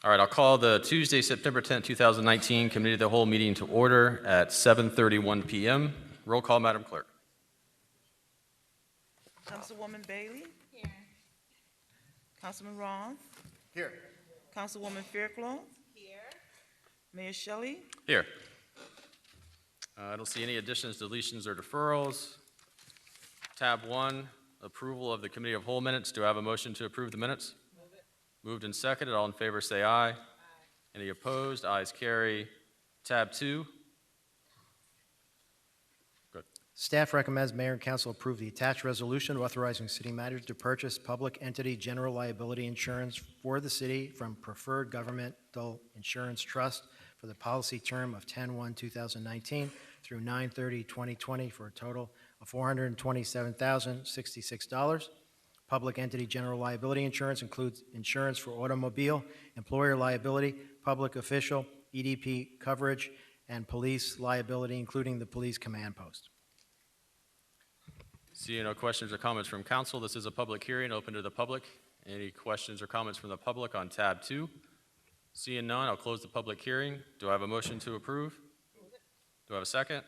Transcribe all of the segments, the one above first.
All right, I'll call the Tuesday, September 10th, 2019 Committee of the Whole meeting to order at 7:31 p.m. Roll call, Madam Clerk. Councilwoman Bailey? Here. Councilman Roth? Here. Councilwoman Fairclough? Here. Mayor Shelley? Here. I don't see any additions, deletions, or deferrals. Tab 1, approval of the Committee of Whole minutes. Do I have a motion to approve the minutes? Move it. Moved and seconded. All in favor say aye. Aye. Any opposed? Ayes carry. Tab 2. Good. Staff recommends Mayor and Council approve the attached resolution authorizing city manager to purchase public entity general liability insurance for the city from Preferred Governmental Insurance Trust for the policy term of 10/1/2019 through 9/30/2020 for a total of $427,066. Public entity general liability insurance includes insurance for automobile, employer liability, public official, EDP coverage, and police liability, including the police command post. Seeing no questions or comments from council, this is a public hearing open to the public. Any questions or comments from the public on tab 2? Seeing none, I'll close the public hearing. Do I have a motion to approve? Do I have a second?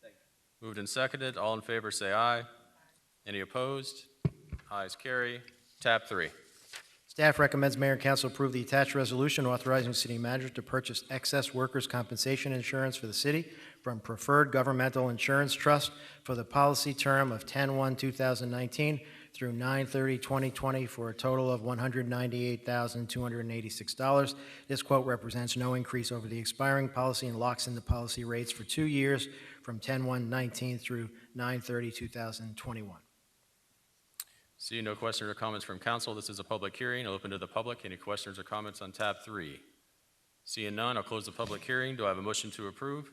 Second. Moved and seconded. All in favor say aye. Aye. Any opposed? Ayes carry. Tab 3. Staff recommends Mayor and Council approve the attached resolution authorizing city manager to purchase excess workers' compensation insurance for the city from Preferred Governmental Insurance Trust for the policy term of 10/1/2019 through 9/30/2020 for a total of $198,286. This quote represents no increase over the expiring policy and locks in the policy rates for 2 years from 10/1/19 through 9/30/2021. Seeing no questions or comments from council, this is a public hearing open to the public. Any questions or comments on tab 3? Seeing none, I'll close the public hearing. Do I have a motion to approve?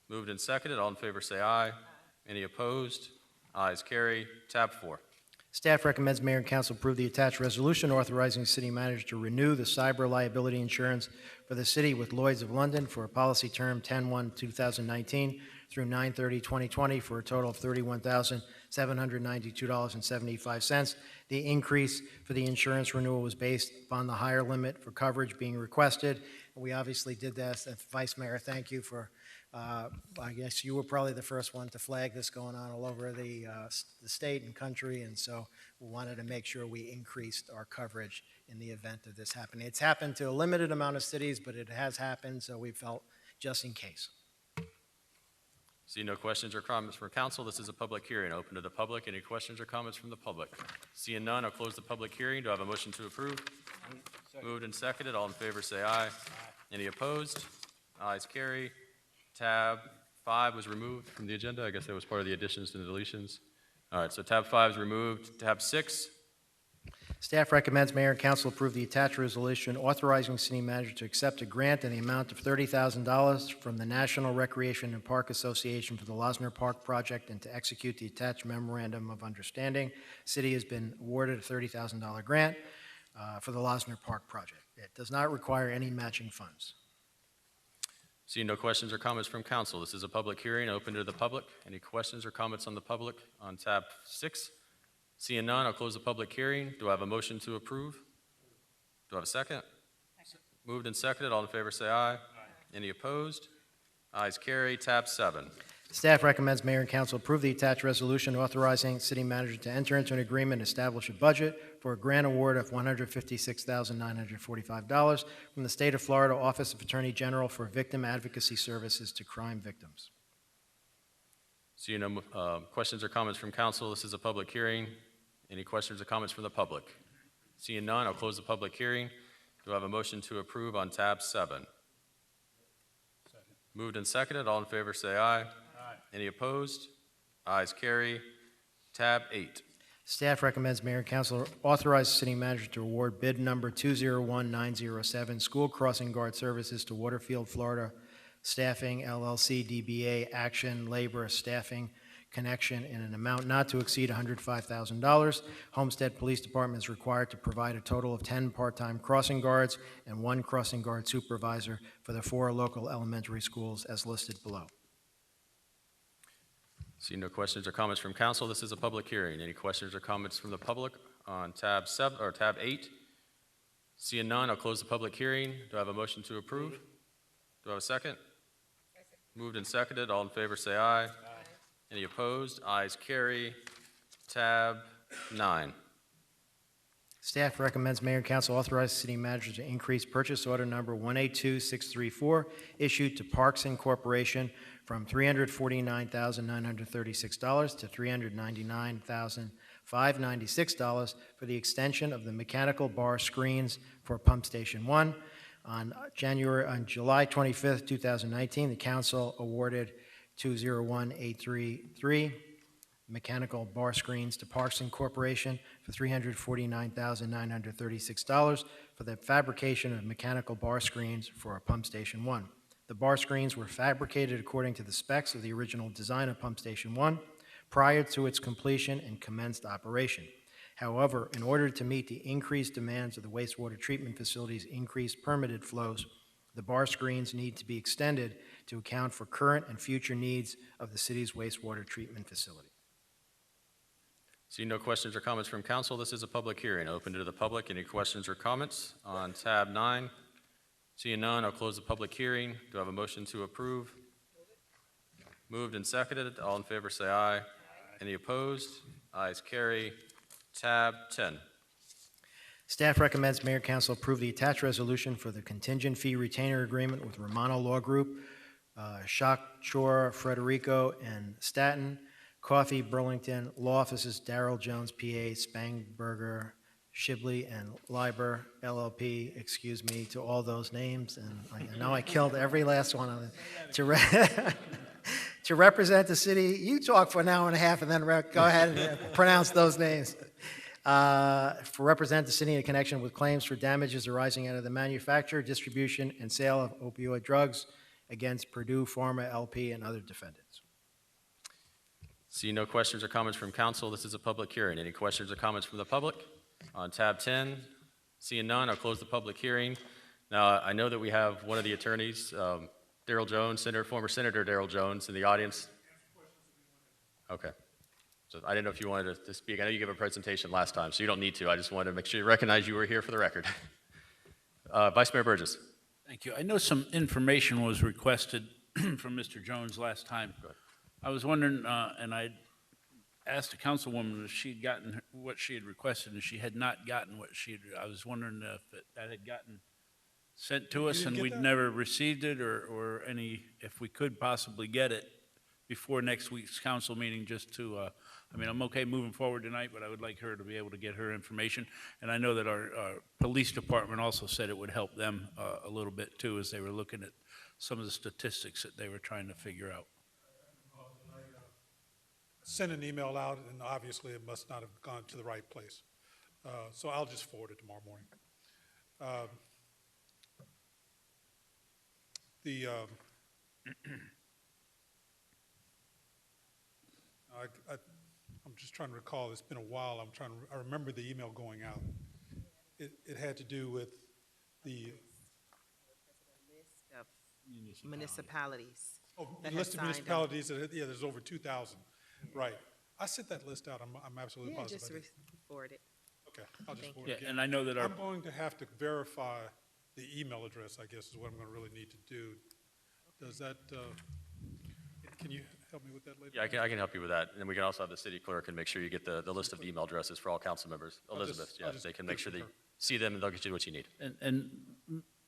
Moved and seconded. All in favor say aye. Aye. Any opposed? Ayes carry. Tab 4. Staff recommends Mayor and Council approve the attached resolution authorizing the city manager to renew the cyber liability insurance for the city with Lloyd's of London for a policy term 10/1/2019 through 9/30/2020 for a total of $31,792.75. The increase for the insurance renewal was based upon the higher limit for coverage being requested. We obviously did this. Vice Mayor, thank you for, I guess you were probably the first one to flag this going on all over the state and country, and so we wanted to make sure we increased our coverage in the event of this happening. It's happened to a limited amount of cities, but it has happened, so we felt just in case. See no questions or comments from council. This is a public hearing open to the public. Any questions or comments from the public? Seeing none, I'll close the public hearing. Do I have a motion to approve? Moved and seconded. All in favor say aye. Aye. Any opposed? Ayes carry. Tab 5 was removed from the agenda. I guess that was part of the additions and deletions. All right, so tab 5 is removed. Tab 6. Staff recommends Mayor and Council approve the attached resolution authorizing city manager to accept a grant in the amount of $30,000 from the National Recreation and Park Association for the Losner Park project and to execute the attached memorandum of understanding. City has been awarded a $30,000 grant for the Losner Park project. It does not require any matching funds. Seeing no questions or comments from council, this is a public hearing open to the public. Any questions or comments on the public on tab 6? Seeing none, I'll close the public hearing. Do I have a motion to approve? Do I have a second? Second. Moved and seconded. All in favor say aye. Aye. Any opposed? Ayes carry. Tab 7. Staff recommends Mayor and Council approve the attached resolution authorizing city manager to enter into an agreement and establish a budget for a grant award of $156,945 from the State of Florida Office of Attorney General for victim advocacy services to crime victims. Seeing no questions or comments from council, this is a public hearing. Any questions or comments from the public? Seeing none, I'll close the public hearing. Do I have a motion to approve on tab 7? Second. Moved and seconded. All in favor say aye. Aye. Any opposed? Ayes carry. Tab 8. Staff recommends Mayor and Council authorize the city manager to award bid number 201907, School Crossing Guard Services to Waterfield, Florida Staffing, LLC, DBA, Action, Labor, Staffing, Connection in an amount not to exceed $105,000. Homestead Police Department is required to provide a total of 10 part-time crossing guards and 1 crossing guard supervisor for the 4 local elementary schools as listed below. Seeing no questions or comments from council, this is a public hearing. Any questions or comments from the public on tab 7 or tab 8? Seeing none, I'll close the public hearing. Do I have a motion to approve? Do I have a second? Moved and seconded. All in favor, say aye. Any opposed? Ayes carry. Tab 9. Staff recommends Mayor and Council authorize the city manager to increase purchase order number 182634 issued to Parks Incorporation from $349,936 to $399,596 for the extension of the mechanical bar screens for Pump Station 1. On July 25th, 2019, the council awarded 201833 mechanical bar screens to Parks Incorporation for $349,936 for the fabrication of mechanical bar screens for Pump Station 1. The bar screens were fabricated according to the specs of the original design of Pump Station 1 prior to its completion and commenced operation. However, in order to meet the increased demands of the wastewater treatment facility's increased permitted flows, the bar screens need to be extended to account for current and future needs of the city's wastewater treatment facility. Seeing no questions or comments from council, this is a public hearing. Open to the public. Any questions or comments on tab 9? Seeing none, I'll close the public hearing. Do I have a motion to approve? Moved and seconded. All in favor, say aye. Any opposed? Ayes carry. Tab 10. Staff recommends Mayor and Council approve the attached resolution for the contingent fee retainer agreement with Romano Law Group, Shock Shore, Frederico, and Staten, Coffee, Burlington, Law Offices, Darrell Jones, PA, Spangberger, Shibley, and Leiber, LLP, excuse me, to all those names, and I know I killed every last one of them, to represent the city. You talk for an hour and a half and then go ahead and pronounce those names. For represent the city in connection with claims for damages arising out of the manufacture, distribution, and sale of opioid drugs against Purdue Pharma LP and other defendants. See no questions or comments from council. This is a public hearing. Any questions or comments from the public? On tab 10, seeing none, I'll close the public hearing. Now, I know that we have one of the attorneys, Darrell Jones, former Senator Darrell Jones, in the audience. Okay. So I didn't know if you wanted to speak. I know you gave a presentation last time, so you don't need to. I just wanted to make sure you recognize you were here for the record. Vice Mayor Burgess. Thank you. I know some information was requested from Mr. Jones last time. I was wondering, and I asked the councilwoman if she'd gotten what she had requested, and she had not gotten what I was wondering if that had gotten sent to us and we'd never received it, or if we could possibly get it before next week's council meeting, just to, I mean, I'm okay moving forward tonight, but I would like her to be able to get her information. And I know that our police department also said it would help them a little bit too, as they were looking at some of the statistics that they were trying to figure out. Sent an email out, and obviously it must not have gone to the right place. So I'll just forward it tomorrow morning. I'm just trying to recall. It's been a while. I remember the email going out. It had to do with the List of municipalities. oh, that list of have signed municipalities. Yeah, there's over 2,000. Right. I sent that list out. I'm absolutely Yeah, positive. just I did. forward it. Okay, I'll just Thank forward Yeah, it again. and I know that our I'm going to have to verify the email address, I guess, is what I'm going to really need to do. Does that, can you help me with that later? Yeah, I can help you with that. And we can also have the city clerk and make sure you get the list of email addresses for all council members. I'll just- Elizabeth, I'll yeah, just they can make sure they confirm. see them and they'll get you what you need. And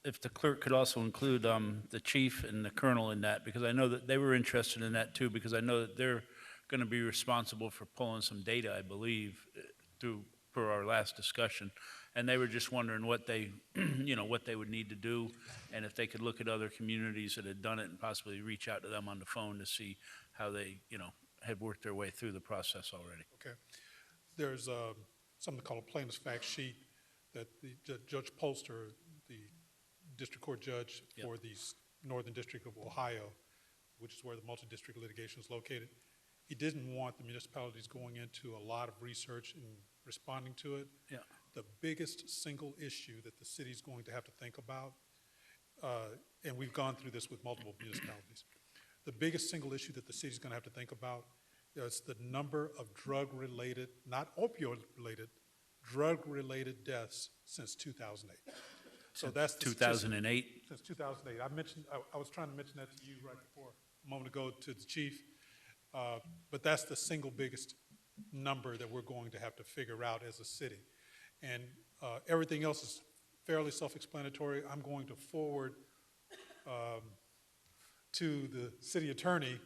if the clerk could also include the chief and the colonel in that, because I know that they were interested in that too, because I know that they're going to be responsible for pulling some data, I believe, per our last discussion. And they were just wondering what they, what they would need to do, and if they could look at other communities that had done it and possibly reach out to them on the phone to see how they, had worked their way through the process already. Okay. There's something called a plaintiff's fact sheet that Judge Polster, the district court judge for the Northern District of Ohio, which is where the multi-district litigation is located, he didn't want the municipalities going into a lot of research and responding to it. Yeah. The biggest single issue that the city's going to have to think about, and we've gone through this with multiple municipalities, the biggest single issue that the city's going to have to think about is the number of drug-related, not opioid-related, drug-related deaths since 2008. So that's the 2008? Since 2008. I was trying to mention that to you right before, a moment ago, to the chief. But that's the single biggest number that we're going to have to figure out as a city. And everything else is fairly self-explanatory. I'm going to forward to the city attorney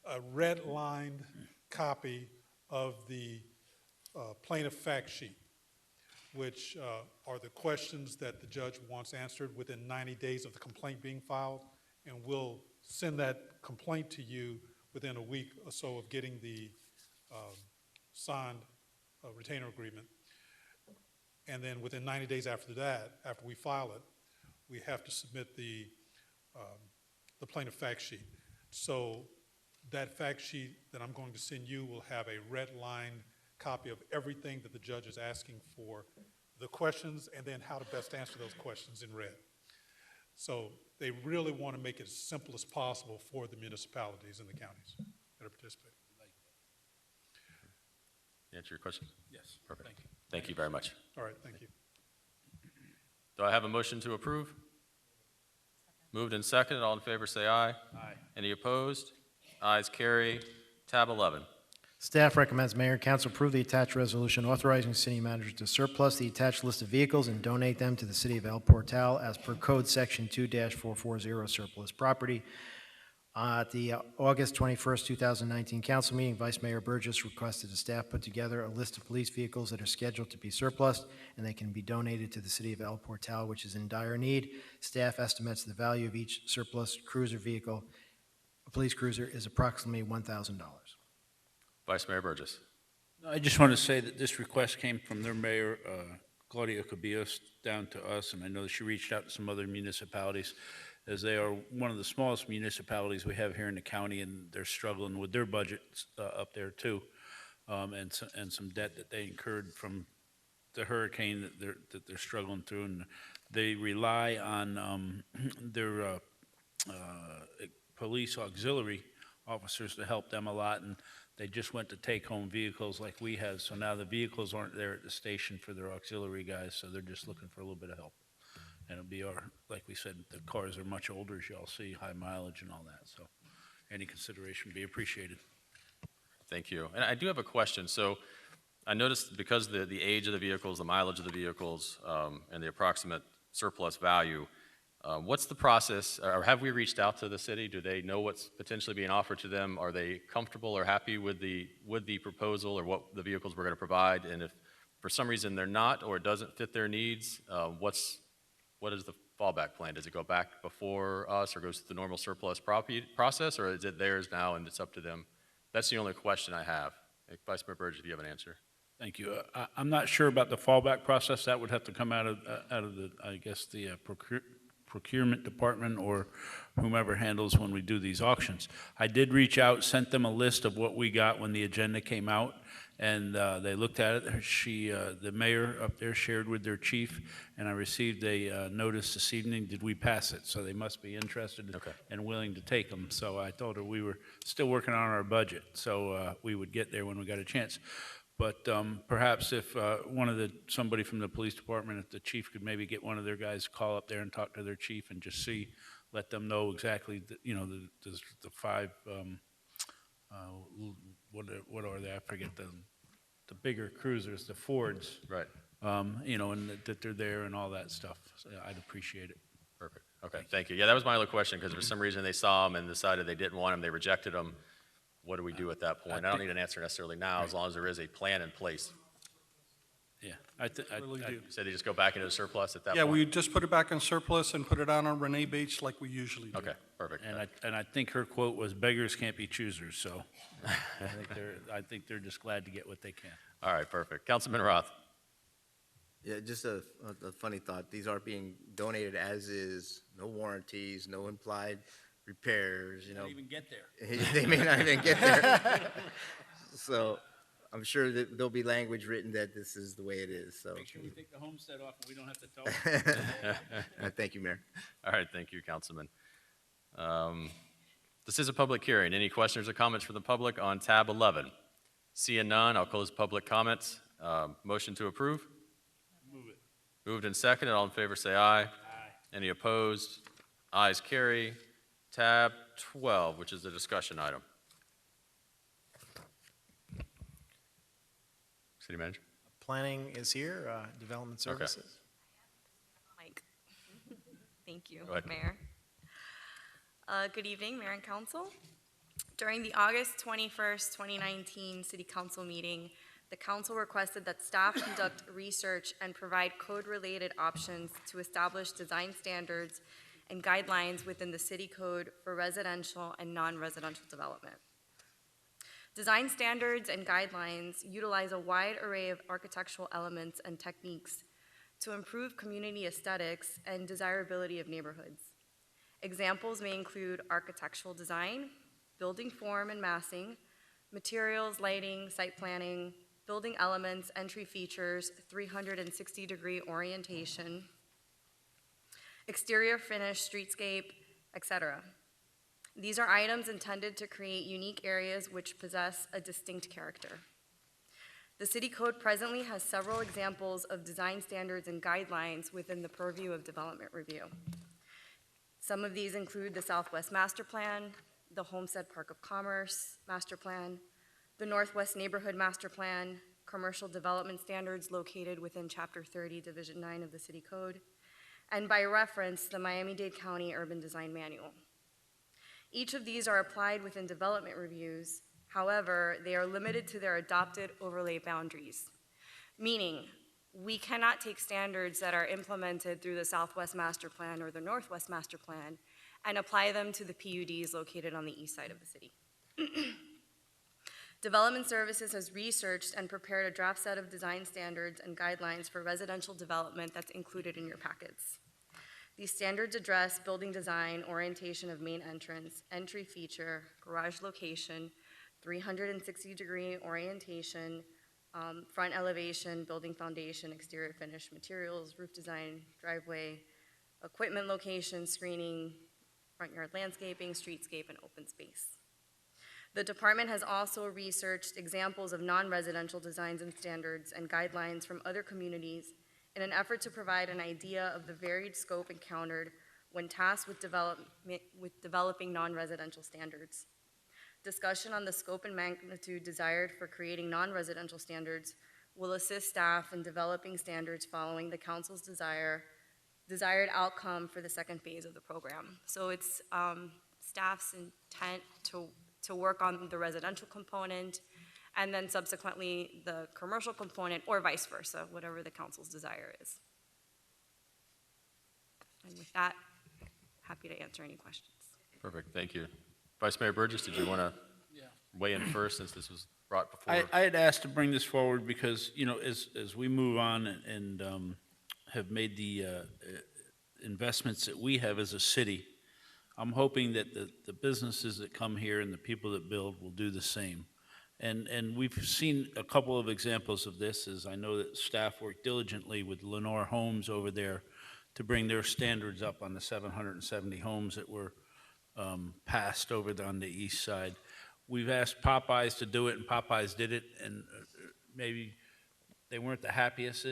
a red-lined copy of the plaintiff fact sheet, which are the questions that the judge wants answered within 90 days of the complaint being filed, and we'll send that complaint to you within a week or so of getting the signed retainer agreement. And then within 90 days after that, after we file it, we have to submit the plaintiff fact sheet. So that fact sheet that I'm going to send you will have a red-lined copy of everything that the judge is asking for, the questions, and then how to best answer those questions in red. So they really want to make it as simple as possible for the municipalities and the counties that are participating. Answer your question? Yes. Perfect. Thank you. Thank you very much. All right, thank you. Do I have a motion to approve? Moved and seconded. All in favor say aye. Aye. Any opposed? Ayes carry. Tab 11. Staff recommends Mayor and Council approve the attached resolution authorizing the city manager to surplus the attached list of vehicles and donate them to the city of El Portal as per Code Section 2-440 surplus property. At the August 21st, 2019 council meeting, Vice Mayor Burgess requested the staff put together a list of police vehicles that are scheduled to be surplused, and they can be donated to the city of El Portal, which is in dire need. Staff estimates the value of each surplus cruiser vehicle, a police cruiser, is approximately $1,000. Vice Mayor Burgess. I just want to say that this request came from their mayor, Claudia Cabillos, down to us, and I know she reached out to some other municipalities, as they are one of the smallest municipalities we have here in the county, and they're struggling with their budgets up there too, and some debt that they incurred from the hurricane that they're struggling through, and they rely on their police auxiliary officers to help them a lot, and they just went to take-home vehicles like we have, so now the vehicles aren't there at the station for their auxiliary guys, so they're just looking for a little bit of help. And it'll be like we said, the cars are much older, as y'all see, high mileage and all that, so any consideration would be appreciated. Thank you. And I do have a question. So I noticed because the age of the vehicles, the mileage of the vehicles, and the approximate surplus value, what's the process, or have we reached out to the city? Do they know what's potentially being offered to them? Are they comfortable or happy with the proposal or what the vehicles we're going to provide? And if for some reason they're not, or it doesn't fit their needs, what is the fallback plan? Does it go back before us or goes through the normal surplus process, or is it theirs now and it's up to them? That's the only question I have. Vice Mayor Burgess, if you have an answer. Thank you. I'm not sure about the fallback process. That would have to come out of the, I guess, the procurement department or whomever handles when we do these auctions. I did reach out, sent them a list of what we got when the agenda came out, and they looked at it. The mayor up there shared with their chief, and I received a notice this evening, did we pass it? So they must be interested and willing to take them. So I told her we were still working on our budget, so we would get there when we got a chance. But perhaps if somebody from the police department, if the chief could maybe get one of their guys to call up there and talk to their chief and just let them know exactly, the five, what are they? I forget the bigger cruisers, the Fords. Right. And that they're there and all that stuff. So I'd appreciate it. Perfect. Okay, thank you. Yeah, that was my other question, because for some reason they saw them and decided they didn't want them, they rejected them. What do we do at that point? I don't need an answer necessarily now, as long as there is a plan in place. Yeah. Really So they just go back into the surplus at that Yeah, point? we just put it back in surplus and put it on Renee Bates like we usually do. Okay, perfect. And I think her quote was, "Beggars can't be choosers." So I think they're just glad to get what they can. All right, perfect. Councilman Roth. Yeah, just a funny thought. These are being donated as is, no warranties, no implied repairs, Don't even get there. They may not even get there. So I'm sure that there'll be language written that this is the way it is, so. Make sure we take the Homestead off and we don't have to talk. Thank you, Mayor. All right, thank you, Councilman. This is a public hearing. Any questions or comments from the public on tab 11? Seeing none, I'll close public comments. Motion to approve? Move it. Moved and seconded. All in favor, say aye. Aye. Any opposed? Ayes carry. Tab 12, which is the discussion item. City Manager? Planning is here, Development Okay. Services. Mike. Thank you, Go ahead. Mayor. Good evening, Mayor and Council. During the August 21st, 2019 City Council meeting, the council requested that staff conduct research and provide code-related options to establish design standards and guidelines within the city code for residential and non-residential development. Design standards and guidelines utilize a wide array of architectural elements and techniques to improve community aesthetics and desirability of neighborhoods. Examples may include architectural design, building form and massing, materials, lighting, site planning, building elements, entry features, 360-degree orientation, exterior finish, streetscape, etc. These are items intended to create unique areas which possess a distinct character. The City Code presently has several examples of design standards and guidelines within the purview of development review. Some of these include the Southwest Master Plan, the Homestead Park of Commerce Master Plan, the Northwest Neighborhood Master Plan, commercial development standards located within Chapter 30, Division 9 of the City Code, and by reference, the Miami-Dade County Urban Design Manual. Each of these are applied within development reviews. However, they are limited to their adopted overlay boundaries, meaning we cannot take standards that are implemented through the Southwest Master Plan or the Northwest Master Plan and apply them to the PUDs located on the east side of the city. Development Services has researched and prepared a draft set of design standards and guidelines for residential development that's included in your packets. These standards address building design, orientation of main entrance, entry feature, garage location, 360-degree orientation, front elevation, building foundation, exterior finish, materials, roof design, driveway, equipment location, screening, front yard landscaping, streetscape, and open space. The department has also researched examples of non-residential designs and standards and guidelines from other communities in an effort to provide an idea of the varied scope encountered when tasked with developing non-residential standards. Discussion on the scope and magnitude desired for creating non-residential standards will assist staff in developing standards following the council's desired outcome for the second phase of the program. So it's staff's intent to work on the residential component and then subsequently the commercial component, or vice versa, whatever the council's desire is. And with that, happy to answer any questions. Perfect, thank you. Vice Mayor Burgess, did you want to weigh in first since this was brought before? I had asked to bring this forward because, you know, as we move on and have made the investments that we have as a city, I'm hoping that the businesses that come here and the people that build will do the same. And we've seen a couple of examples of this, as I know that staff worked diligently with Lenore Homes over there to bring their standards up on the 770 homes that were passed over on the east side. We've asked Popeyes to do it, and Popeyes did it, and maybe they weren't the happiest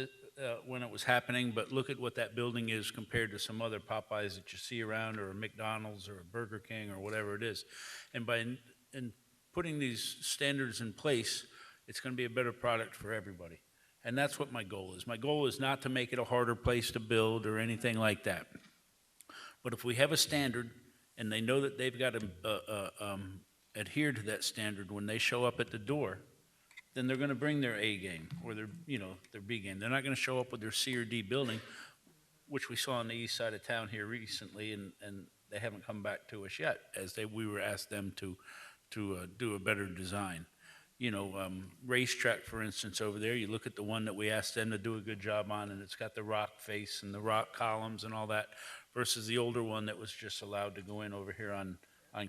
when it was happening, but look at what that building is compared to some other Popeyes that you see around, or a McDonald's, or a Burger King, or whatever it is. And by putting these standards in place, it's going to be a better product for everybody. And that's what my goal is. My goal is not to make it a harder place to build or anything like that. But if we have a standard and they know that they've got to adhere to that standard when they show up at the door, then they're going to bring their A game or their B game. They're not going to show up with their C or D building, which we saw on the east side of town here recently, and they haven't come back to us yet, as we were asked them to do a better design. You know, Racetrack, for instance, over there, you look at the one that we asked them to do a good job on, and it's got the rock face and the rock columns and all that, versus the older one that was just allowed to go in over here on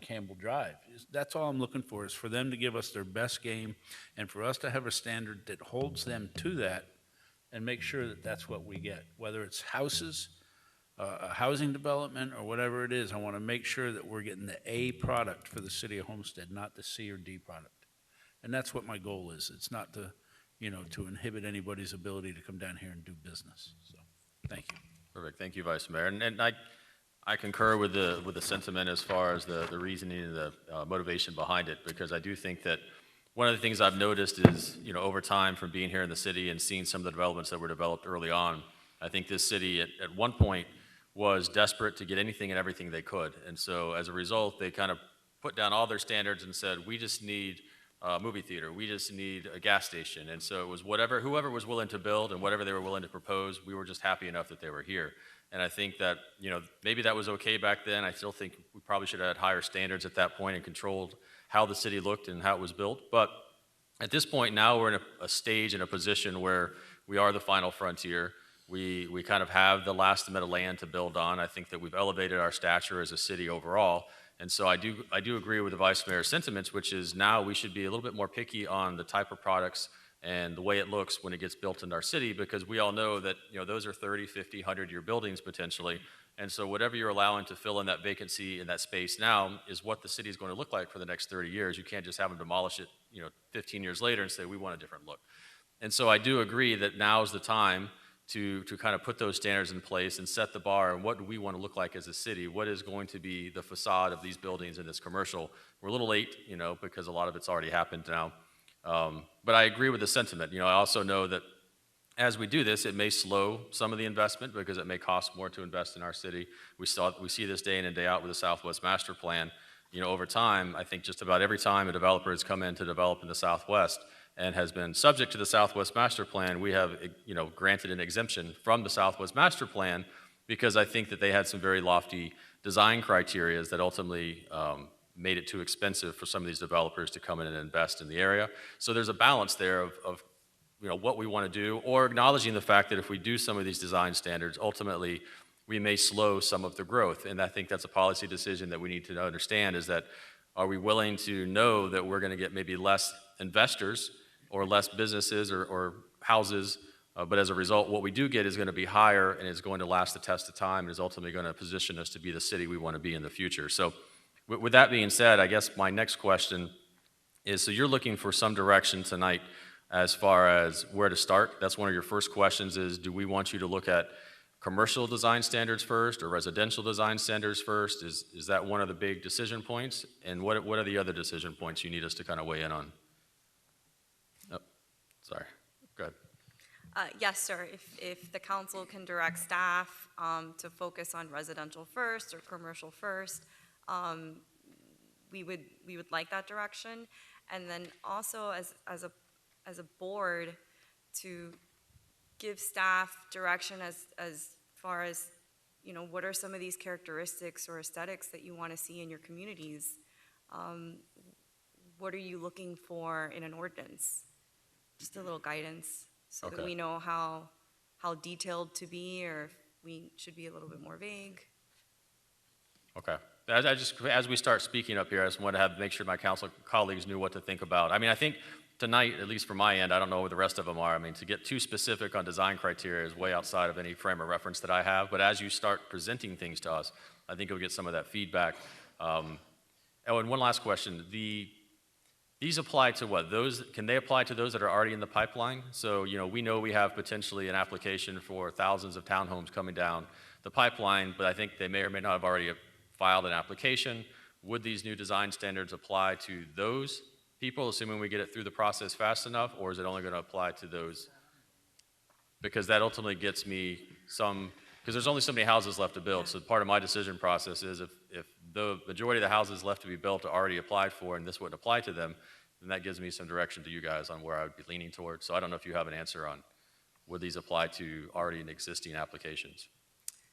Campbell Drive. That's all I'm looking for, is for them to give us their best game and for us to have a standard that holds them to that and make sure that that's what we get. Whether it's houses, a housing development, or whatever it is, I want to make sure that we're getting the A product for the city of Homestead, not the C or D product. And that's what my goal is. It's not to to inhibit anybody's ability to come down here and do business. So, thank you. Perfect. Thank you, Vice Mayor. And I concur with the sentiment as far as the reasoning and the motivation behind it, because I do think that one of the things I've noticed is, over time from being here in the city and seeing some of the developments that were developed early on, I think this city at one point was desperate to get anything and everything they could. And so as a result, they kind of put down all their standards and said, we just need a movie theater, we just need a gas station. And so it was whoever was willing to build and whatever they were willing to propose, we were just happy enough that they were here. And I think that, maybe that was okay back then. I still think we probably should have had higher standards at that point and controlled how the city looked and how it was built. But at this point now, we're in a stage and a position where we are the final frontier. We kind of have the last amount of land to build on. I think that we've elevated our stature as a city overall. And so I do agree with the Vice Mayor's sentiments, which is now we should be a little bit more picky on the type of products and the way it looks when it gets built in our city, because we all know that, those are 30, 50, 100-year buildings potentially. And so whatever you're allowing to fill in that vacancy in that space now is what the city is going to look like for the next 30 years. You can't just have them demolish it, 15 years later and say, we want a different look. And so I do agree that now is the time to kind of put those standards in place and set the bar, and what do we want to look like as a city? What is going to be the facade of these buildings in this commercial? We're a little late, because a lot of it's already happened now. But I agree with the sentiment. I also know that as we do this, it may slow some of the investment because it may cost more to invest in our city. We see this day in and day out with the Southwest Master Plan. Over time, I think just about every time a developer has come in to develop in the Southwest and has been subject to the Southwest Master Plan, we have, granted an exemption from the Southwest Master Plan because I think that they had some very lofty design criteria that ultimately made it too expensive for some of these developers to come in and invest in the area. So there's a balance there of what we want to do, or acknowledging the fact that if we do some of these design standards, ultimately we may slow some of the growth. And I think that's a policy decision that we need to understand, is that are we willing to know that we're going to get maybe less investors or less businesses or houses, but as a result, what we do get is going to be higher and is going to last the test of time and is ultimately going to position us to be the city we want to be in the future. So with that being said, I guess my next question is, so you're looking for some direction tonight as far as where to start. That's one of your first questions is, do we want you to look at commercial design standards first or residential design standards first? Is that one of the big decision points? And what are the other decision points you need us to kind of weigh in on? Oh, sorry, go ahead. Yes, sir. If the council can direct staff to focus on residential first or commercial first, we would like that direction. And then also as a board to give staff direction as far as, what are some of these characteristics or aesthetics that you want to see in your communities? What are you looking for in an ordinance? Just a little guidance so that we know how detailed to be, or if we should be a little bit more vague. Okay. As we start speaking up here, I just want to make sure my council colleagues knew what to think about. I mean, I think tonight, at least from my end, I don't know where the rest of them are. I mean, to get too specific on design criteria is way outside of any frame of reference that I have. But as you start presenting things to us, I think you'll get some of that feedback. And one last question. These apply to what? Can they apply to those that are already in the pipeline? So, we know we have potentially an application for thousands of townhomes coming down the pipeline, but I think they may or may not have already filed an application. Would these new design standards apply to those people, assuming we get it through the process fast enough, or is it only going to apply to those? Because that ultimately gets me because there's only so many houses left to build. So part of my decision process is if the majority of the houses left to be built are already applied for and this wouldn't apply to them, then that gives me some direction to you guys on where I would be leaning towards. So I don't know if you have an answer on would these apply to already existing applications?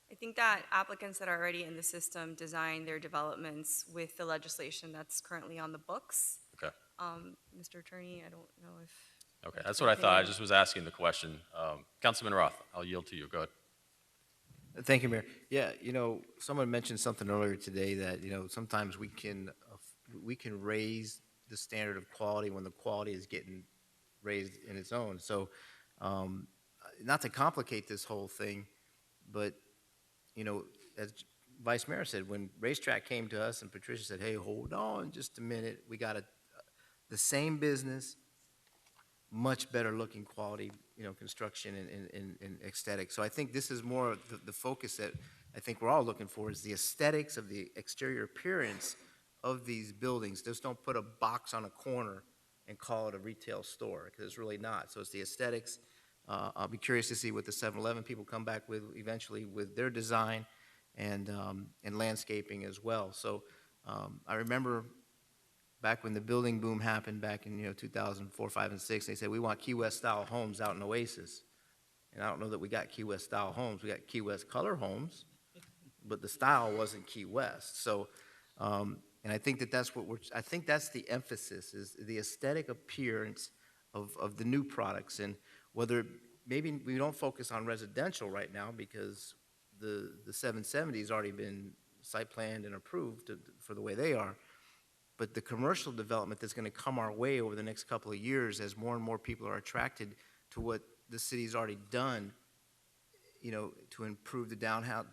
I think that applicants that are already in the system design their developments with the legislation that's currently on the books. Okay. Mr. Attorney, I don't know if... Okay, that's what I thought. I just was asking the question. Councilman Roth, I'll yield to you. Go ahead. Thank you, Mayor. Yeah, someone mentioned something earlier today that, sometimes we can raise the standard of quality when the quality is getting raised in its own. So, not to complicate this whole thing, but, as Vice Mayor said, when Racetrack came to us and Patricia said, hey, hold on just a minute, we got the same business much better looking quality, construction and aesthetic. So I think this is more of the focus that I think we're all looking for, is the aesthetics of the exterior appearance of these buildings. Just don't put a box on a corner and call it a retail store, because it's really not. So it's the aesthetics. I'll be curious to see what the 7-Eleven people come back with eventually with their design and landscaping as well. So I remember back when the building boom happened back in 2004, 5, and 6, they said, we want Key West style homes out in Oasis. And I don't know that we got Key West style homes. We got Key West color homes, but the style wasn't Key West. So, and I think that's I think that's the emphasis, is the aesthetic appearance of the new products. And whether, maybe we don't focus on residential right now because the 770 has already been site planned and approved for the way they are. But the commercial development that's going to come our way over the next couple of years, as more and more people are attracted to what the city's already done, to improve the downtown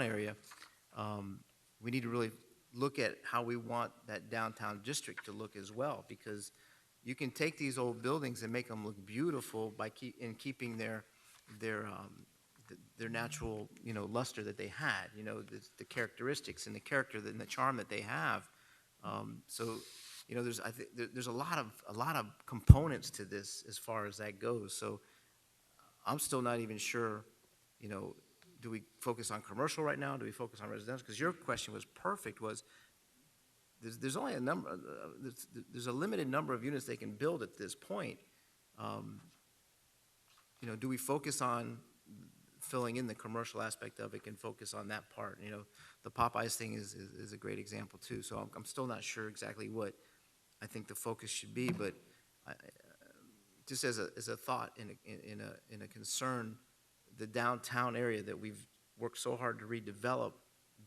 area, we need to really look at how we want that downtown district to look as well, because you can take these old buildings and make them look beautiful by keeping their natural, luster that they had, the characteristics and the character and the charm that they have. So, there's a lot of components to this as far as that goes. So I'm still not even sure, do we focus on commercial right now? Do we focus on residential? Because your question was perfect, was there's only there's a limited number of units they can build at this point. Do we focus on filling in the commercial aspect of it, and focus on that part? The Popeyes thing is a great example too. So I'm still not sure exactly what I think the focus should be, but just as a thought in a concern, the downtown area that we've worked so hard to redevelop,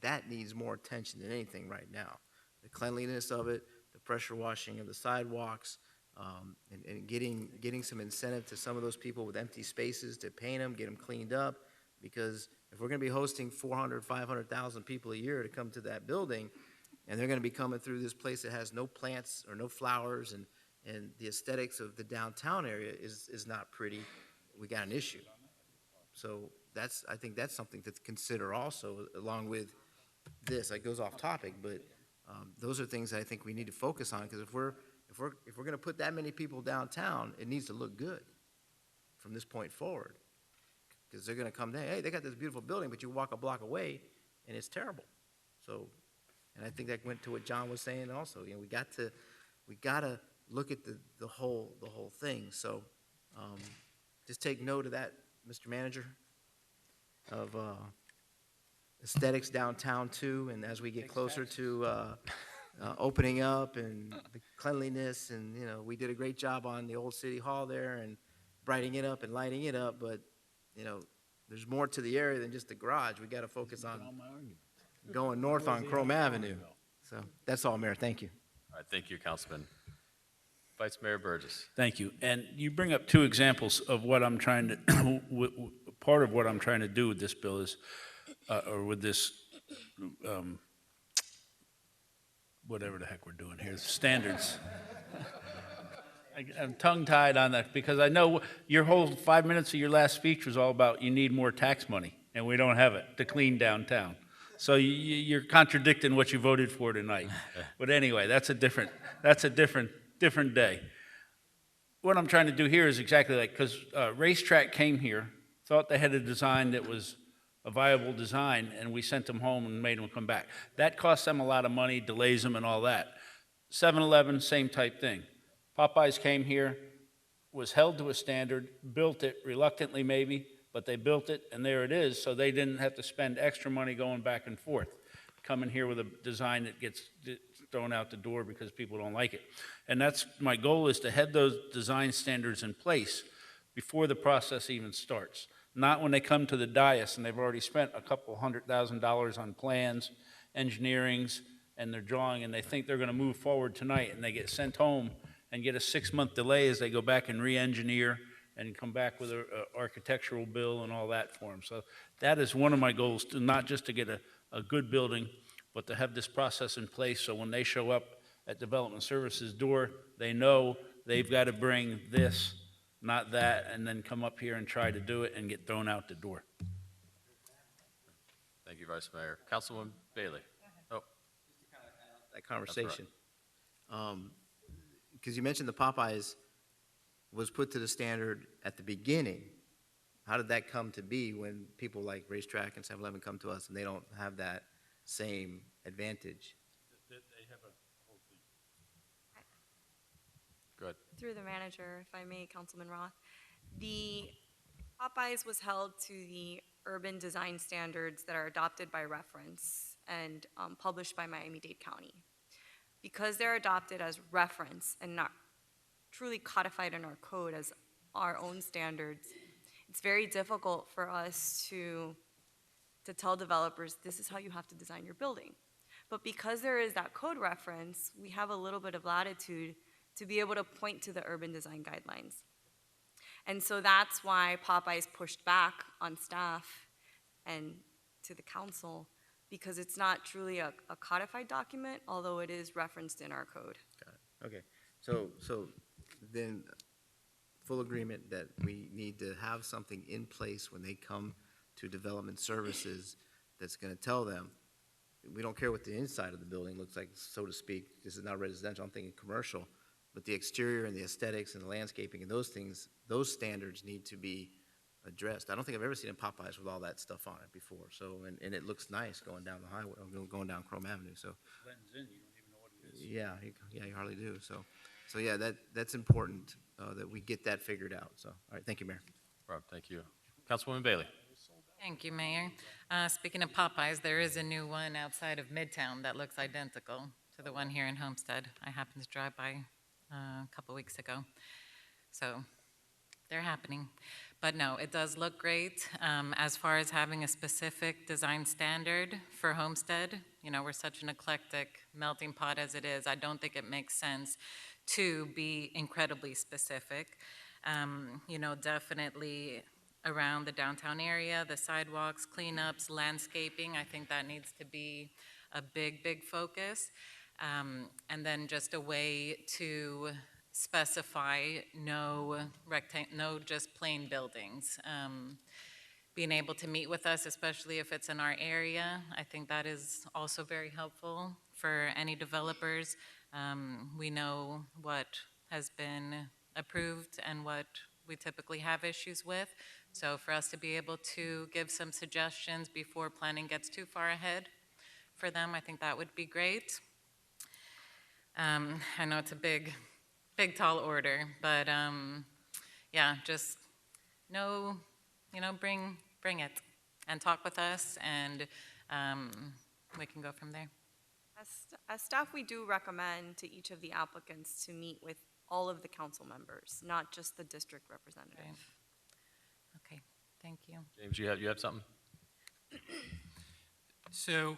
that needs more attention than anything right now. The cleanliness of it, the pressure washing of the sidewalks, and getting some incentive to some of those people with empty spaces to paint them, get them cleaned up. Because if we're going to be hosting 400, 500,000 people a year to come to that building, and they're going to be coming through this place that has no plants or no flowers, and the aesthetics of the downtown area is not pretty, we got an issue. So I think that's something to consider also, along with this. It goes off topic, but those are things that I think we need to focus on, because if we're going to put that many people downtown, it needs to look good from this point forward. Because they're going to come there, hey, they got this beautiful building, but you walk a block away, and it's terrible. So, and I think that went to what John was saying also. We got to look at the whole thing. So, just take note of that, Mr. Manager, of aesthetics downtown too. And as we get closer to opening up and the cleanliness, and we did a great job on the old city hall there and brightening it up and lighting it up, but there's more to the area than just the garage. We got to focus on going north on Chrome Avenue. So that's all, Mayor. Thank you. All right, thank you, Councilman. Vice Mayor Burgess. Thank you. And you bring up two examples of what I'm trying to, part of what I'm trying to do with this bill is, or with this, whatever the heck we're doing here, standards. I'm tongue-tied on that, because I know your whole 5 minutes of your last speech was all about you need more tax money, and we don't have it to clean downtown. So you're contradicting what you voted for tonight. But anyway, that's a different day. What I'm trying to do here is exactly like, because Racetrack came here, thought they had a design that was a viable design, and we sent them home and made them come back. That costs them a lot of money, delays them and all that. 7-Eleven, same type thing. Popeyes came here, was held to a standard, built it reluctantly maybe, but they built it, and there it is, so they didn't have to spend extra money going back and forth, coming here with a design that gets thrown out the door because people don't like it. And that's my goal, is to have those design standards in place before the process even starts. Not when they come to the dais and they've already spent a couple $100,000 on plans, engineerings, and they're drawing, and they think they're going to move forward tonight, and they get sent home and get a 6-month delay as they go back and re-engineer and come back with an architectural bill and all that for them. So that is one of my goals, not just to get a good building, but to have this process in place so when they show up at Development Services' door, they know they've got to bring this, not that, and then come up here and try to do it and get thrown out the door. Thank you, Vice Mayor. Councilwoman Bailey. Oh, That conversation. Because you mentioned the Popeyes was put to the standard at the beginning. How did that come to be when people like Racetrack and 7-Eleven come to us and they don't have that same advantage? go ahead. Through the manager, if I may, Councilman Roth. The Popeyes was held to the urban design standards that are adopted by reference and published by Miami-Dade County. Because they're adopted as reference and not truly codified in our code as our own standards, it's very difficult for us to tell developers, this is how you have to design your building. But because there is that code reference, we have a little bit of latitude to be able to point to the urban design guidelines. And so that's why Popeyes pushed back on staff and to the council, because it's not truly a codified document, although it is referenced in our code. Got it. Okay. So then, full agreement that we need to have something in place when they come to development services that's going to tell them, we don't care what the inside of the building looks like, so to speak. This is not residential, I'm thinking commercial. But the exterior and the aesthetics and the landscaping and those things, those standards need to be addressed. I don't think I've ever seen a Popeyes with all that stuff on it before. So, and it looks nice going down the highway, or going down Chrome Avenue. So, Blends in, you don't even know what it is. yeah, you hardly do. So yeah, that's important that we get that figured out. So, all right, thank you, Mayor. Rob, thank you. Councilwoman Bailey. Thank you, Mayor. Speaking of Popeyes, there is a new one outside of Midtown that looks identical to the one here in Homestead. I happened to drive by a couple weeks ago. So they're happening. But no, it does look great. As far as having a specific design standard for Homestead, you know, we're such an eclectic melting pot as it is. I don't think it makes sense to be incredibly specific. You know, definitely around the downtown area, the sidewalks, cleanups, landscaping, I think that needs to be a big focus. And then just a way to specify no just plain buildings. Being able to meet with us, especially if it's in our area, I think that is also very helpful for any developers. We know what has been approved and what we typically have issues with. So for us to be able to give some suggestions before planning gets too far ahead for them, I think that would be great. I know it's a big, tall order, but yeah, just know, you know, bring it and talk with us, and we can go from there. As staff, we do recommend to each of the applicants to meet with all of the council members, not just the district representative. Right. Okay, thank you. James, you have something? So,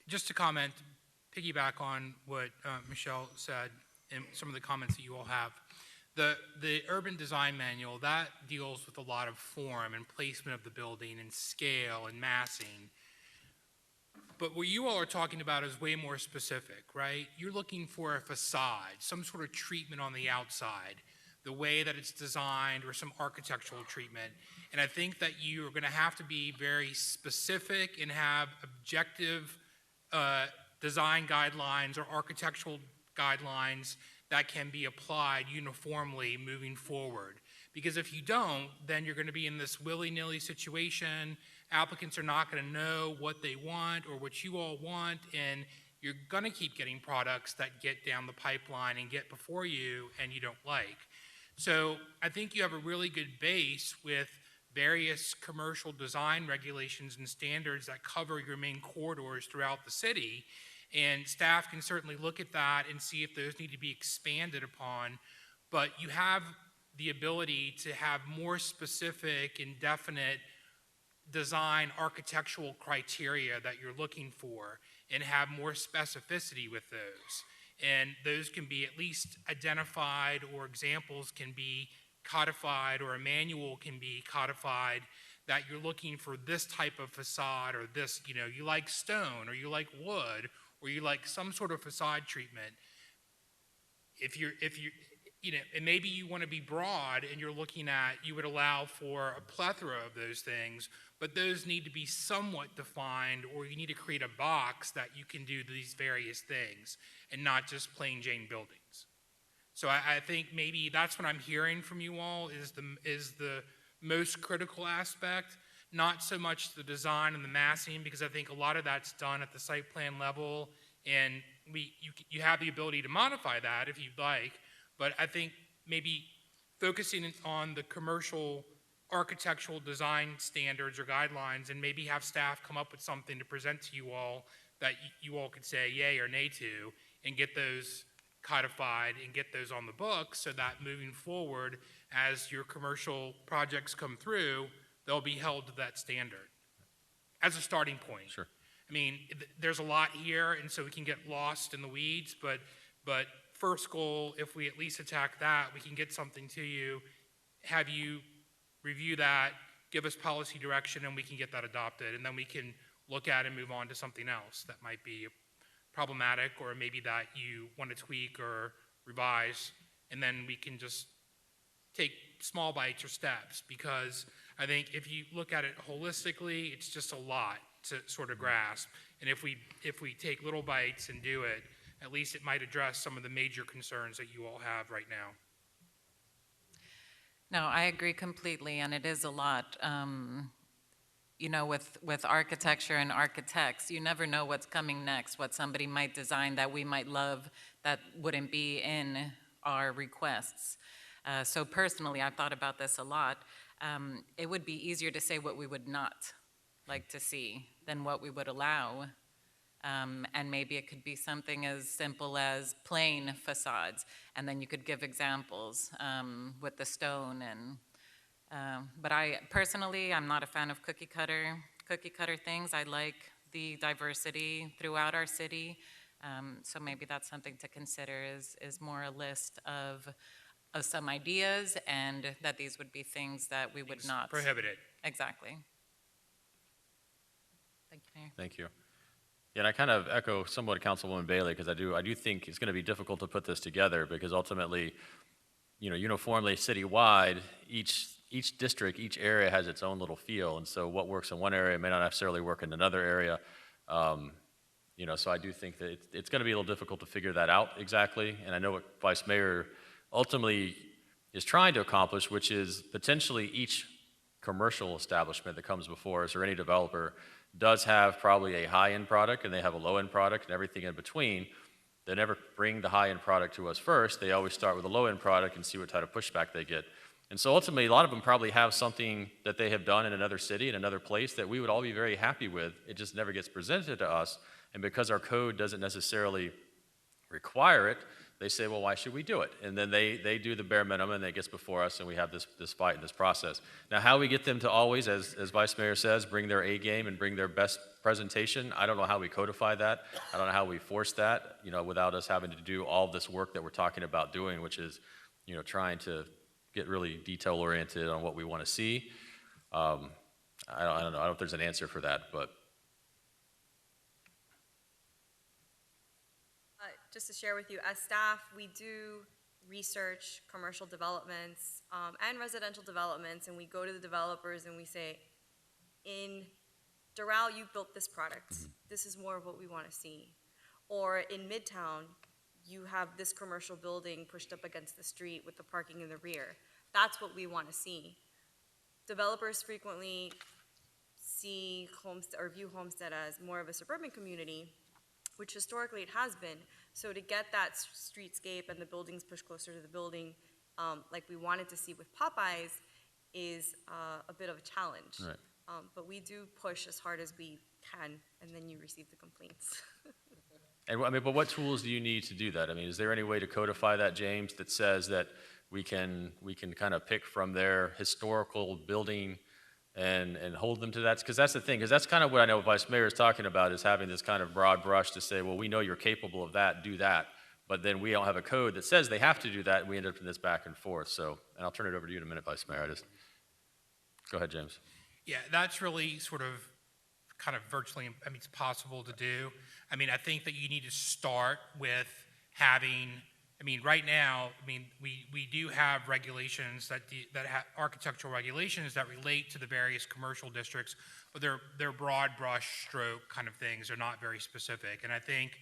just to comment, piggyback on what Michelle said and some of the comments that you all have. The urban design manual, that deals with a lot of form and placement of the building and scale and massing. But what you all are talking about is way more specific, right? You're looking for a facade, some sort of treatment on the outside, the way that it's designed, or some architectural treatment. And I think that you are going to have to be very specific and have objective design guidelines or architectural guidelines that can be applied uniformly moving forward. Because if you don't, then you're going to be in this willy-nilly situation. Applicants are not going to know what they want or what you all want, and you're going to keep getting products that get down the pipeline and get before you and you don't like. So I think you have a really good base with various commercial design regulations and standards that cover your main corridors throughout the city, and staff can certainly look at that and see if those need to be expanded upon. But you have the ability to have more specific and definite design architectural criteria that you're looking for and have more specificity with those. And those can be at least identified, or examples can be codified, or a manual can be codified that you're looking for this type of facade, or this, you know, you like stone, or you like wood, or you like some sort of facade treatment. you know, and maybe you want to be broad and you're looking at, you would allow for a plethora of those things, but those need to be somewhat defined, or you need to create a box that you can do these various things and not just plain Jane buildings. So I think maybe that's what I'm hearing from you all is the most critical aspect, not so much the design and the massing, because I think a lot of that's done at the site plan level, and you have the ability to modify that if you'd like, but I think maybe focusing on the commercial architectural design standards or guidelines, and maybe have staff come up with something to present to you all that you all could say yay or nay to, and get those codified and get those on the books so that moving forward, as your commercial projects come through, they'll be held to that standard as a starting point. Sure. I mean, there's a lot here, and so we can get lost in the weeds, but first goal, if we at least attack that, we can get something to you, have you review that, give us policy direction, and we can get that adopted, and then we can look at and move on to something else that might be problematic, or maybe that you want to tweak or revise, and then we can just take small bites or steps, because I think if you look at it holistically, it's just a lot to sort of grasp. And if we take little bites and do it, at least it might address some of the major concerns that you all have right now. No, I agree completely, and it is a lot. You know, with architecture and architects, you never know what's coming next, what somebody might design that we might love that wouldn't be in our requests. So personally, I've thought about this a lot. It would be easier to say what we would not like to see than what we would allow. And maybe it could be something as simple as plain facades, and then you could give examples with the stone. But I personally, I'm not a fan of cookie cutter things. I like the diversity throughout our city. So maybe that's something to consider, is more a list of some ideas, and that these would be things that we would not prohibit it. Exactly. Thank you, Mayor. Thank you. Yeah, and I kind of echo somewhat Councilwoman Bailey, because I do think it's going to be difficult to put this together, because ultimately, you know, uniformly citywide, each district, each area has its own little feel, and so what works in one area may not necessarily work in another area. You know, so I do think that it's going to be a little difficult to figure that out exactly, and I know what Vice Mayor ultimately is trying to accomplish, which is potentially each commercial establishment that comes before us, or any developer, does have probably a high-end product, and they have a low-end product and everything in between. They never bring the high-end product to us first. They always start with a low-end product and see what type of pushback they get. And so ultimately, a lot of them probably have something that they have done in another city, in another place, that we would all be very happy with. It just never gets presented to us. And because our code doesn't necessarily require it, they say, well, why should we do it? And then they do the bare minimum, and it gets before us, and we have this fight and this process. Now, how we get them to always, as Vice Mayor says, bring their A game and bring their best presentation, I don't know how we codify that. I don't know how we force that, you know, without us having to do all this work that we're talking about doing, which is, you know, trying to get really detail-oriented on what we want to see. I don't know. I don't know if there's an answer for that, but. Just to share with you, as staff, we do research commercial developments and residential developments, and we go to the developers and we say, in Doral, you built this product. Mm-hmm. This is more of what we want to see. Or in Midtown, you have this commercial building pushed up against the street with the parking in the rear. That's what we want to see. Developers frequently see Homestead, or view Homestead as more of a suburban community, which historically it has been. So to get that streetscape and the buildings pushed closer to the building, like we wanted to see with Popeyes, is a bit of a challenge. Right. But we do push as hard as we can, and then you receive the complaints. And I mean, but what tools do you need to do that? I mean, is there any way to codify that, James, that says that we can kind of pick from their historical building and hold them to that? Because that's the thing, because that's kind of what I know Vice Mayor is talking about, is having this kind of broad brush to say, well, we know you're capable of that, do that. But then we don't have a code that says they have to do that, and we end up in this back and forth. So, and I'll turn it over to you in a minute, Vice Mayor. Go ahead, James. Yeah, that's really sort of kind of virtually, I mean, it's possible to do. I mean, I think that you need to start with having I mean, right now, I mean, we do have regulations that have architectural regulations that relate to the various commercial districts, but they're broad brush stroke kind of things. They're not very specific. And I think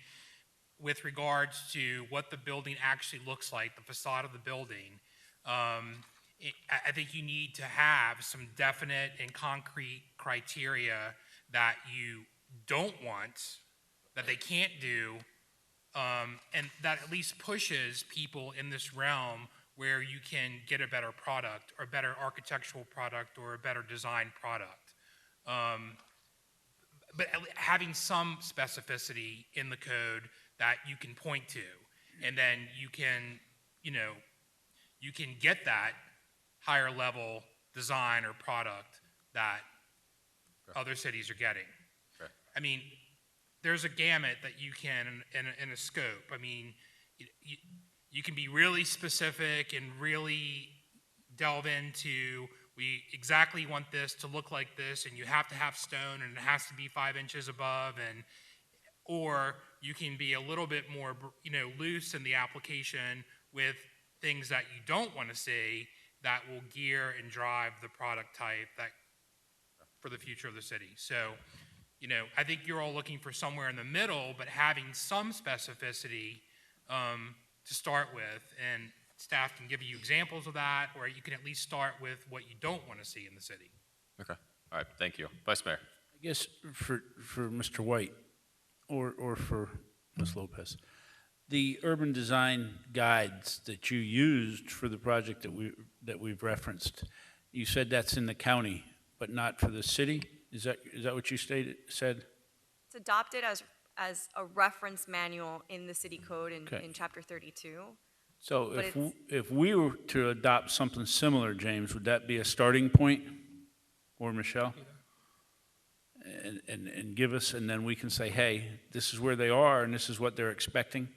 with regards to what the building actually looks like, the facade of the building, I think you need to have some definite and concrete criteria that you don't want, that they can't do, and that at least pushes people in this realm where you can get a better product, or a better architectural product, or a better design product. But having some specificity in the code that you can point to, and then you can, you can get that higher level design or product that other cities are getting. Okay. I mean, there's a gamut that you can in a scope. I mean, you can be really specific and really delve into, we exactly want this to look like this, and you have to have stone, and it has to be 5 inches above, or you can be a little bit more, loose in the application with things that you don't want to see that will gear and drive the product type that for the future of the city. So, I think you're all looking for somewhere in the middle, but having some specificity to start with, and staff can give you examples of that, or you can at least start with what you don't want to see in the city. Okay. All right, thank you. Vice Mayor. I guess for Mr. White or for Ms. Lopez, the urban design guides that you used for the project that we've referenced, you said that's in the county, but not for the city? Is that what you said? It's adopted as a reference manual in the city code in chapter 32. So But if we were to adopt something similar, James, would that be a starting point? Or Michelle? And give us, and then we can say, hey, this is where they are and this is what they're expecting.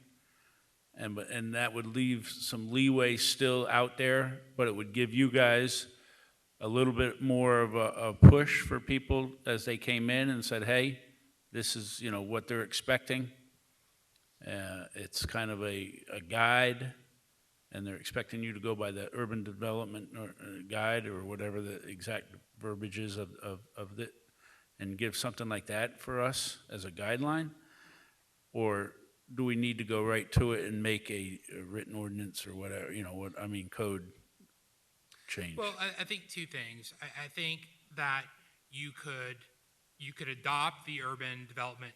And that would leave some leeway still out there, but it would give you guys a little bit more of a push for people as they came in and said, hey, this is, what they're expecting. It's kind of a guide, and they're expecting you to go by the urban development guide or whatever the exact verbiage is of it, and give something like that for us as a guideline? Or do we need to go right to it and make a written ordinance or whatever, code change? Well, I think two things. I think that you could adopt the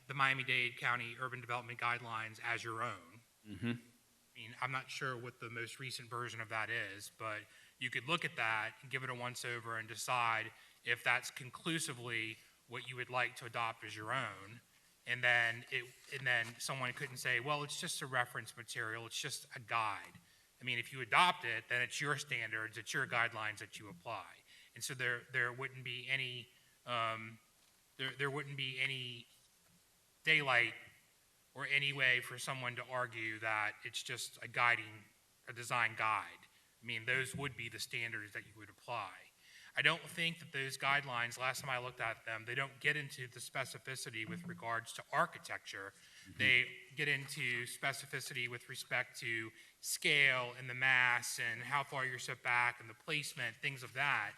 the Miami-Dade County Urban Development Guidelines as your own. Mm-hmm. I mean, I'm not sure what the most recent version of that is, but you could look at that and give it a once-over and decide if that's conclusively what you would like to adopt as your own. And then someone couldn't say, well, it's just a reference material, it's just a guide. I mean, if you adopt it, then it's your standards, it's your guidelines that you apply. And so there wouldn't be any there wouldn't be any daylight or any way for someone to argue that it's just a design guide. I mean, those would be the standards that you would apply. I don't think that those guidelines, last time I looked at them, they don't get into the specificity with regards to architecture. They get into specificity with respect to scale and the mass and how far you're set back and the placement, things of that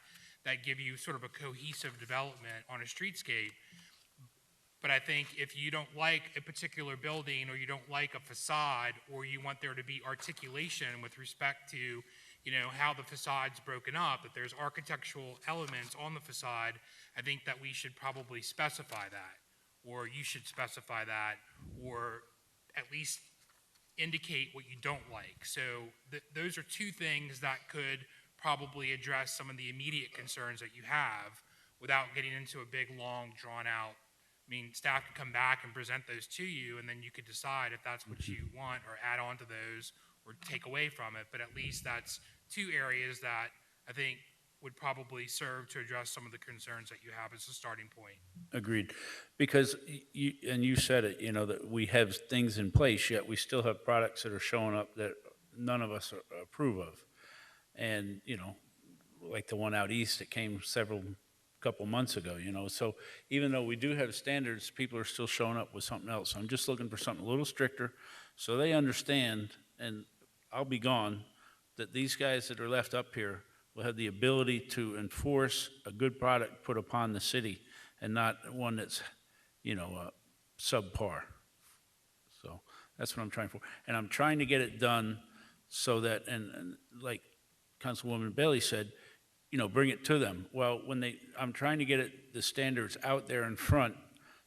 give you sort of a cohesive development on a streetscape. But I think if you don't like a particular building, or you don't like a facade, or you want there to be articulation with respect to, how the facade's broken up, that there's architectural elements on the facade, I think that we should probably specify that, or you should specify that, or at least indicate what you don't like. So those are two things that could probably address some of the immediate concerns that you have without getting into a big, long, drawn-out. I mean, staff could come back and present those to you, and then you could decide if that's what you want, or add on to those, or take away from it. But at least that's two areas that I think would probably serve to address some of the concerns that you have as a starting point. Agreed. Because you said it, that we have things in place, yet we still have products that are showing up that none of us approve of. And, like the one out east that came couple months ago, so even though we do have standards, people are still showing up with something else. I'm just looking for something a little stricter so they understand, and I'll be gone, that these guys that are left up here will have the ability to enforce a good product put upon the city and not one that's, subpar. So that's what I'm trying for. And I'm trying to get it done so that, and like Councilwoman Bailey said, bring it to them. Well, I'm trying to get the standards out there in front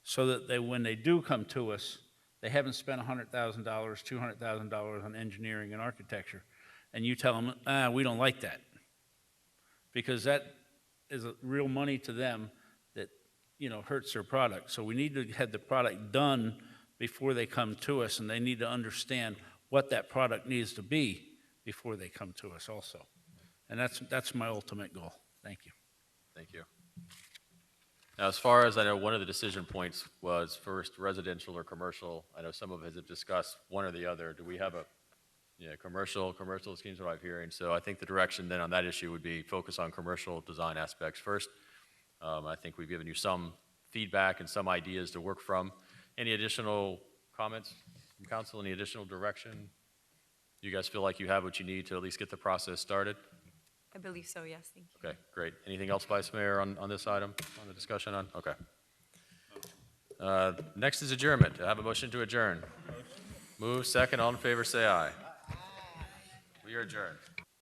so that when they do come to us, they haven't spent $100,000, $200,000 on engineering and architecture. And you tell them, we don't like that. Because that is real money to them that, hurts their product. So we need to have the product done before they come to us, and they need to understand what that product needs to be before they come to us also. And that's my ultimate goal. Thank you. Thank you. Now, as far as I know, one of the decision points was first residential or commercial. I know some of us have discussed one or the other. Do we have a commercial schemes, what I'm hearing. So I think the direction then on that issue would be focus on commercial design aspects first. I think we've given you some feedback and some ideas to work from. Any additional comments from council? Any additional direction? You guys feel like you have what you need to at least get the process started? I believe so, yes, thank you. Okay, great. Anything else, Vice Mayor, on this item, on the discussion on? Okay. Next is adjournment. I have a motion to adjourn. Move second. All in favor, say aye. We are adjourned.